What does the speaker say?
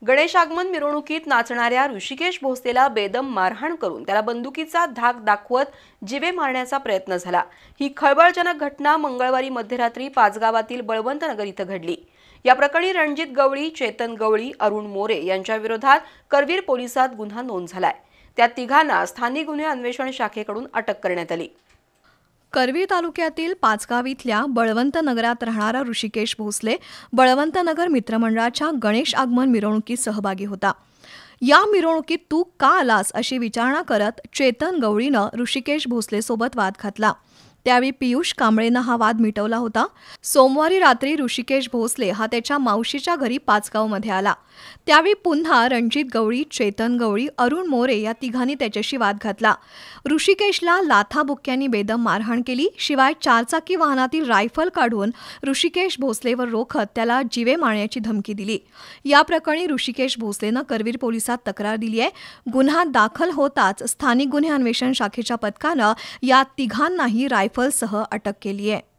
गणेश आगमन मिरवणुकीत नाचणाऱ्या ऋषिकेश भोसलेला बेदम मारहाण करून त्याला बंदुकीचा धाक दाखवत जीवे मारण्याचा प्रयत्न झाला। ही खळबळजनक घटना मंगळवारी मध्यरात्री पाचगावातील बळवंतनगर इथं घडली। या प्रकरणी रणजित गवळी, चेतन गवळी, अरुण मोरे यांच्या विरोधात करवीर पोलिसात गुन्हा नोंद झालाय। त्या तिघांना स्थानिक गुन्हे अन्वेषण शाखेकडून अटक करण्यात आली। करवीर तालुक्यातील पाचगाव इथल्या बळवंतनगरात राहणारा ऋषिकेश भोसले बळवंतनगर मित्रमंडळाच्या गणेश आगमन मिरवणुकीत सहभागी होता। या मिरवणुकीत तू का आलास अशी विचारणा करत चेतन गवळीनं ऋषिकेश भोसलेसोबत वाद घातला। त्यावेळी पियुष कांबळेनं हा वाद मिटवला होता। सोमवारी रात्री ऋषिकेश भोसले हा त्याच्या मावशीच्या घरी पाचगावमध्ये आला। त्यावेळी पुन्हा रणजित गवळी, चेतन गवळी, अरुण मोरे या तिघांनी त्याच्याशी वाद घातला। ऋषिकेशला लाथाबुक्क्यांनी बेदम मारहाण केली। शिवाय चारचाकी वाहनातील रायफल काढून ऋषिकेश भोसलेवर रोखत त्याला जीवे मारण्याची धमकी दिली। या प्रकरणी ऋषिकेश भोसलेनं करवीर पोलिसात तक्रार दिली आहे। गुन्हा दाखल होताच स्थानिक गुन्हे अन्वेषण शाखेच्या पथकानं या तिघांनाही रायफलसह अटक केली आहे।